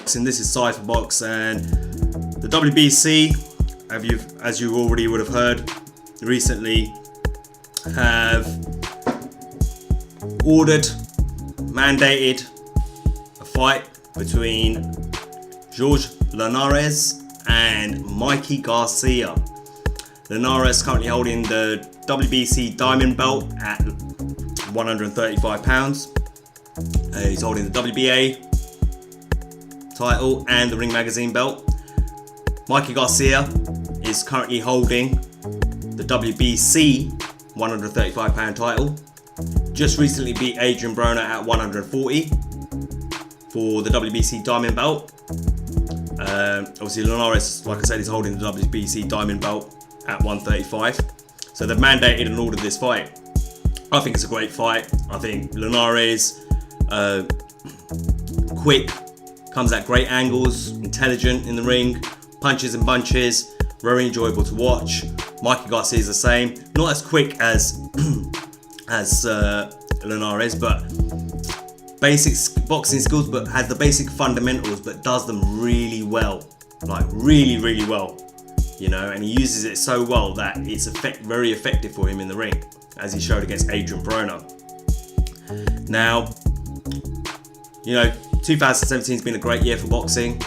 boxing. This is Cypher Box, and the WBC, as you already would have heard recently, have mandated a fight between Jorge Linares and Mikey Garcia. Linares currently holding the WBC Diamond Belt at 135 pounds. He's holding the WBA title and the Ring Magazine belt. Mikey Garcia is currently holding the WBC 135 pound title. Just recently beat Adrian Broner at 140 for the WBC Diamond belt. Obviously Linares, like I said, is holding the WBC Diamond belt at 135. So they've mandated and ordered this fight. I think it's a great fight. I think Linares, quick, comes at great angles, intelligent in the ring, punches and bunches, very enjoyable to watch. Mikey Garcia is the same, not as quick as Linares, but basic boxing skills, but has the basic fundamentals, but does them really well, like really well, you know, and he uses it so well that it's very effective for him in the ring, as he showed against Adrian Broner. Now, you know, 2017 has been a great year for boxing.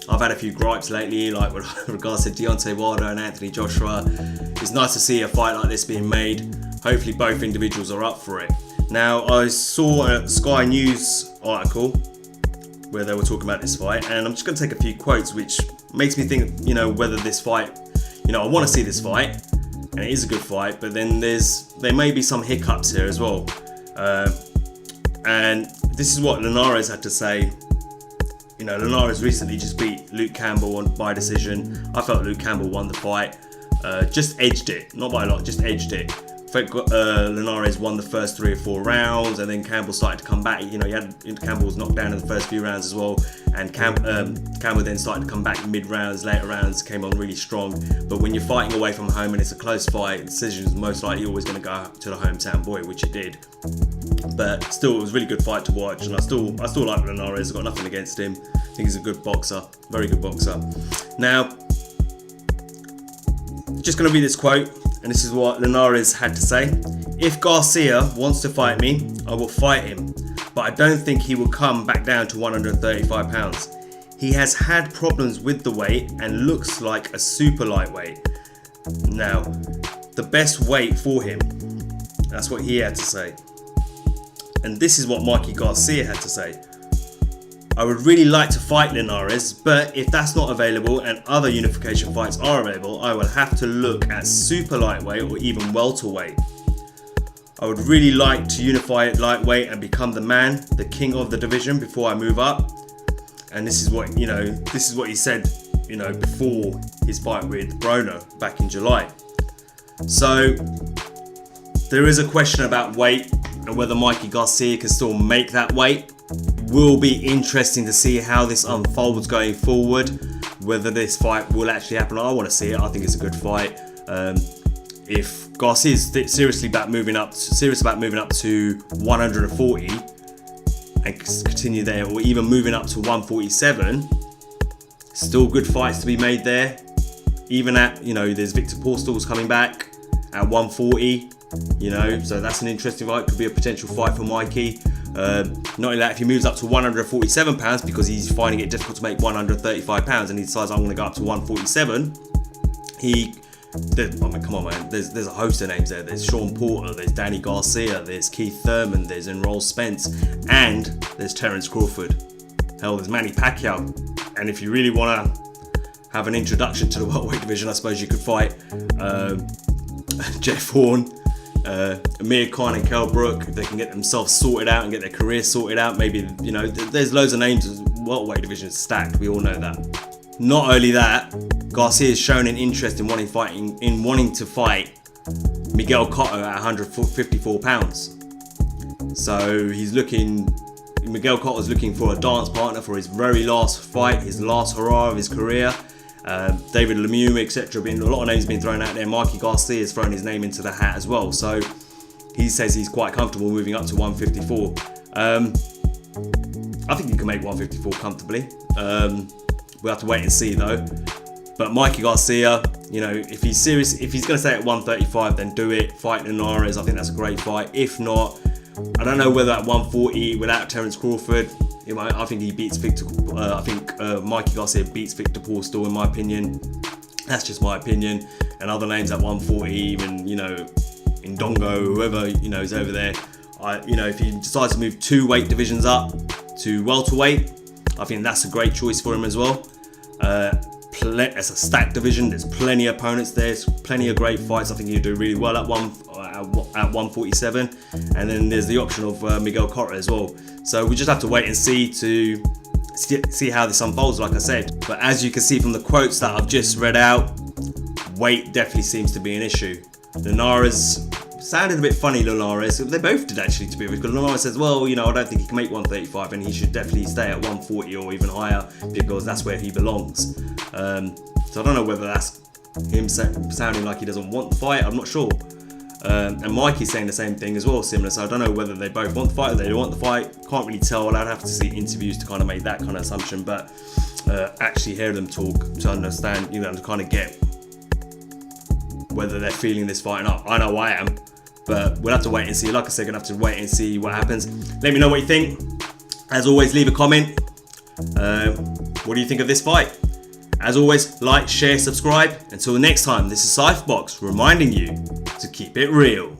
I've had a few gripes lately, like with regards to Deontay Wilder and Anthony Joshua. It's nice to see a fight like this being made. Hopefully both individuals are up for it. Now, I saw a Sky News article where they were talking about this fight, and I'm just going to take a few quotes, which makes me think, you know, whether this fight, you know, I want to see this fight, and it is a good fight, but then there may be some hiccups here as well. And this is what Linares had to say. You know, Linares recently just beat Luke Campbell by decision. I felt Luke Campbell won the fight. Just edged it, not by a lot, just edged it. I think Linares won the first 3 or 4 rounds, and then Campbell started to come back. You know, Campbell was knocked down in the first few rounds as well, and Campbell then started to come back mid rounds, later rounds, came on really strong. But when you're fighting away from home and it's a close fight, the decision is most likely always going to go to the hometown boy, which it did. But still, it was a really good fight to watch, and I still like Linares. I've got nothing against him. I think he's a good boxer, very good boxer. Now, just going to read this quote, and this is what Linares had to say. "If Garcia wants to fight me, I will fight him, but I don't think he will come back down to 135 pounds. He has had problems with the weight and looks like a super lightweight. Now, the best weight for him." That's what he had to say. And this is what Mikey Garcia had to say. "I would really like to fight Linares, but if that's not available and other unification fights are available, I will have to look at super lightweight or even welterweight. I would really like to unify at lightweight and become the man, the king of the division before I move up." And this is what, you know, this is what he said, you know, before his fight with Broner back in July. So there is a question about weight and whether Mikey Garcia can still make that weight. Will be interesting to see how this unfolds going forward, whether this fight will actually happen. I want to see it. I think it's a good fight. If Garcia is serious about moving up to 140 and continue there, or even moving up to 147, still good fights to be made there. Even at, you know, there's Victor Postol's coming back at 140. You know, so that's an interesting fight. Could be a potential fight for Mikey. Not only that, if he moves up to 147 pounds because he's finding it difficult to make 135 pounds, and he decides I'm going to go up to 147, I mean, come on, man. There's a host of names there. There's Sean Porter, there's Danny Garcia, there's Keith Thurman, there's Enroll Spence, and there's Terence Crawford. Hell, there's Manny Pacquiao. And if you really want to have an introduction to the welterweight division, I suppose you could fight Jeff Horn, Amir Khan and Kell Brook. If they can get themselves sorted out and get their career sorted out, maybe, you know, there's loads of names. Welterweight division is stacked. We all know that. Not only that, Garcia has shown an interest in wanting to fight Miguel Cotto at 154 pounds. So Miguel Cotto's looking for a dance partner for his very last fight, his last hurrah of his career. David Lemieux, etc. A lot of names being thrown out there. Mikey Garcia has thrown his name into the hat as well. So he says he's quite comfortable moving up to 154. I think he can make 154 comfortably. We'll have to wait and see though. But Mikey Garcia, you know, if he's serious, if he's going to stay at 135, then do it. Fight Linares, I think that's a great fight. If not, I don't know whether at 140 without Terence Crawford, you know, I think he beats Victor. I think Mikey Garcia beats Victor Paul still, in my opinion. That's just my opinion. And other names at 140, even, you know, Indongo, whoever, you know, is over there. You know, if he decides to move 2 weight divisions up to welterweight, I think that's a great choice for him as well. It's a stacked division. There's plenty of opponents there. There's plenty of great fights. I think he'll do really well at 147. And then there's the option of Miguel Cotto as well. So we just have to wait and see how this unfolds, like I said. But as you can see from the quotes that I've just read out, weight definitely seems to be an issue. Linares sounded a bit funny, Linares. They both did actually, to be honest, because Linares says, well, you know, I don't think he can make 135 and he should definitely stay at 140 or even higher because that's where he belongs. So I don't know whether that's him sounding like he doesn't want the fight. I'm not sure. And Mikey's saying the same thing as well, similar. So I don't know whether they both want the fight or they don't want the fight. Can't really tell. I'd have to see interviews to kind of make that kind of assumption. But actually hear them talk to understand, you know, to kind of get whether they're feeling this fight or not. I know I am. But we'll have to wait and see. Like I said, gonna have to wait and see what happens. Let me know what you think. As always, leave a comment. What do you think of this fight? As always, like, share, subscribe. Until next time, this is Cypherbox reminding you to keep it real.